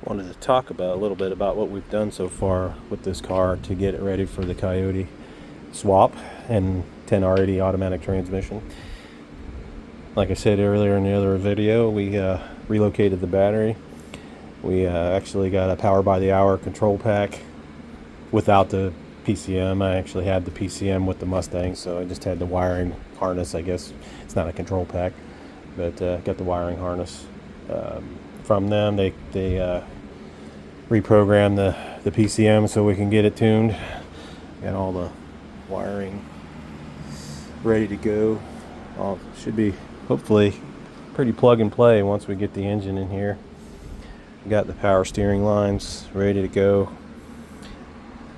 wanted to talk about a little bit about what we've done so far with this car to get it ready for the Coyote swap and 10R80 automatic transmission. Like I said earlier in the other video, we relocated the battery. We actually got a power by the hour control pack without the PCM. I actually had the PCM with the Mustang, so I just had the wiring harness. I guess it's not a control pack, but got the wiring harness from them. They reprogrammed the PCM so we can get it tuned. Got all the wiring ready to go. All should be hopefully pretty plug and play once we get the engine in here. Got the power steering lines ready to go.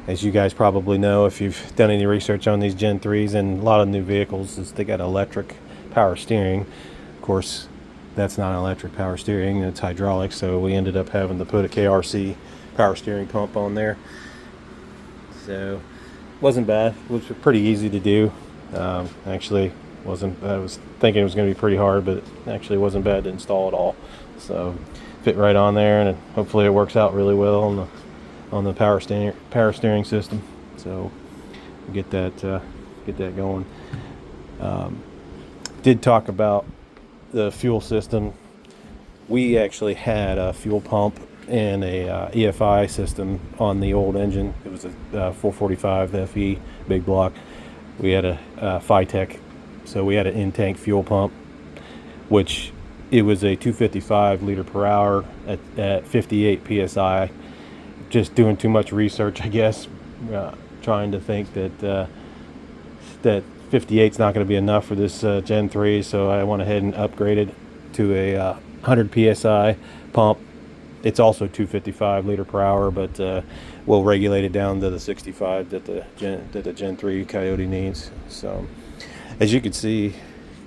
As you guys probably know, if you've done any research on these Gen 3s and a lot of new vehicles, is they got electric power steering. Of course, that's not electric power steering, it's hydraulic, so we ended up having to put a KRC power steering pump on there. So wasn't bad. It was pretty easy to do. Actually wasn't. I was thinking it was going to be pretty hard, but it actually wasn't bad to install at all. So fit right on there, and hopefully it works out really well on the power steering system. So get that going. Did talk about the fuel system. We actually had a fuel pump and a EFI system on the old engine. It was a 445 FE big block. We had a Phytech, so we had an in-tank fuel pump, which it was a 255 liter per hour at 58 psi. Just doing too much research, I guess, trying to think that 58 is not going to be enough for this Gen 3, so I went ahead and upgraded to a 100 psi pump. It's also 255 liter per hour, but we'll regulate it down to the 65 that the Gen 3 Coyote needs. So as you can see,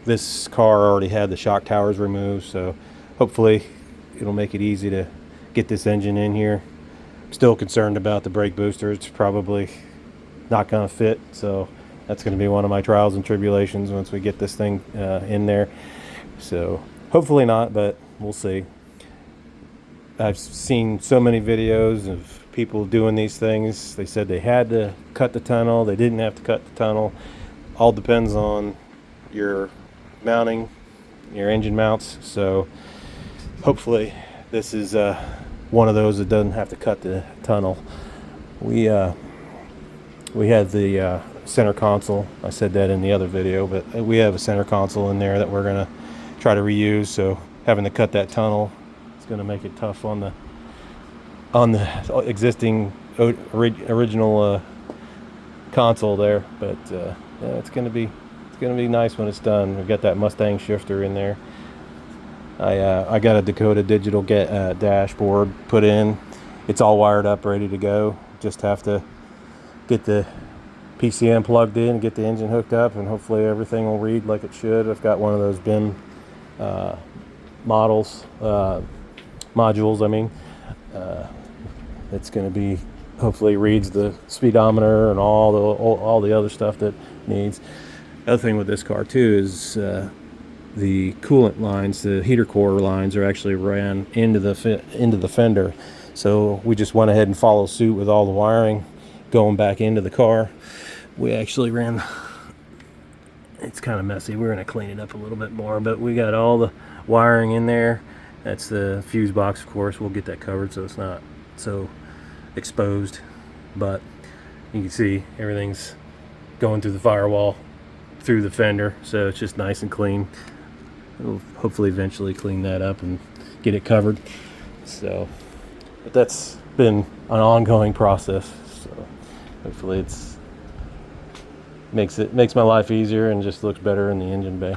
this car already had the shock towers removed, so hopefully it'll make it easy to get this engine in here. I'm still concerned about the brake booster. It's probably not going to fit, so that's going to be one of my trials and tribulations once we get this thing in there. So hopefully not, but we'll see. I've seen so many videos of people doing these things. They said they had to cut the tunnel. They didn't have to cut the tunnel. All depends on your mounting, your engine mounts. So hopefully this is one of those that doesn't have to cut the tunnel. We had the center console. I said that in the other video, but we have a center console in there that we're going to try to reuse. So having to cut that tunnel, it's going to make it tough on the existing original console there. But yeah, it's going to be nice when it's done. We've got that Mustang shifter in there. I got a Dakota digital dashboard put in. It's all wired up, ready to go. Just have to get the PCM plugged in, get the engine hooked up, and hopefully everything will read like it should. I've got one of those BIM modules. I mean, it's going to be hopefully reads the speedometer and all the other stuff that needs. The other thing with this car too is the coolant lines, the heater core lines, are actually ran into the fender. So we just went ahead and followed suit with all the wiring going back into the car. We actually ran. It's kind of messy. We're going to clean it up a little bit more, but we got all the wiring in there. That's the fuse box, of course. We'll get that covered so it's not so exposed. But you can see everything's going through the firewall, through the fender, so it's just nice and clean. We'll hopefully eventually clean that up and get it covered. So, but that's been an ongoing process. So hopefully it's makes my life easier and just looks better in the engine bay.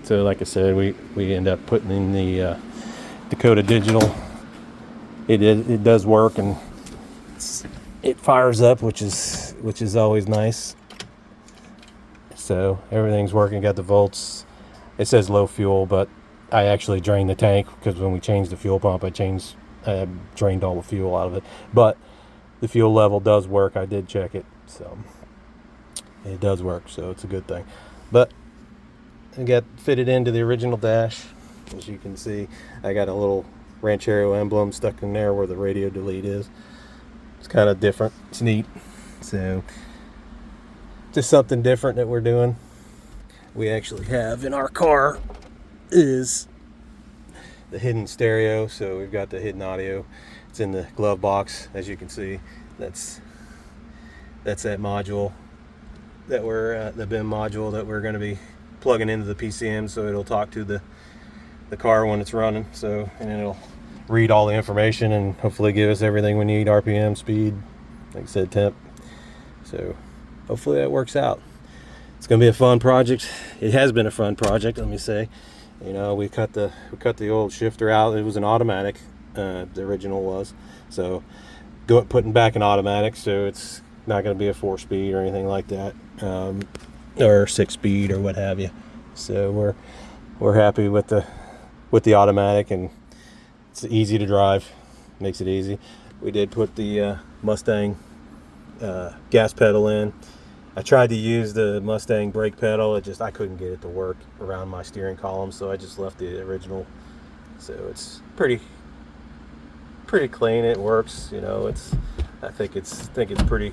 So like I said, we end up putting in the Dakota digital. It does work, and it fires up, which is always nice. So everything's working. Got the volts. It says low fuel, but I actually drained the tank because when we changed the fuel pump, I drained all the fuel out of it. But the fuel level does work. I did check it, so it does work. So it's a good thing. But I got fitted into the original dash. As you can see, I got a little Ranchero emblem stuck in there where the radio delete is. It's kind of different. It's neat. So just something different that we're doing. We actually have in our car is the hidden stereo. So we've got the hidden audio. It's in the glove box, as you can see. That's that module that we're the BIM module that we're going to be plugging into the PCM, so it'll talk to the car when it's running. So, and it'll read all the information and hopefully give us everything we need: RPM, speed, like I said, temp. So hopefully that works out. It's going to be a fun project. It has been a fun project, let me say. You know, we cut the old shifter out. It was an automatic, the original was. So putting back an automatic, so it's not going to be a 4-speed or anything like that, or 6-speed or what have you. So we're happy with the automatic, and it's easy to drive. Makes it easy. We did put the Mustang gas pedal in. I tried to use the Mustang brake pedal. I couldn't get it to work around my steering column, so I just left the original. So it's pretty clean. It works. You know, I think it's pretty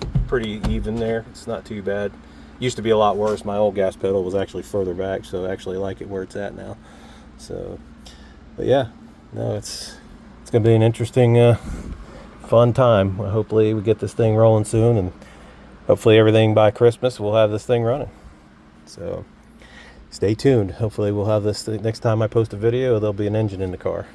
even there. It's not too bad. Used to be a lot worse. My old gas pedal was actually further back, so I actually like it where it's at now. So, but yeah, no, it's gonna be an interesting, fun time. Hopefully we get this thing rolling soon, and hopefully everything by Christmas we'll have this thing running. So stay tuned. Hopefully we'll have this next time I post a video. There'll be an engine in the car.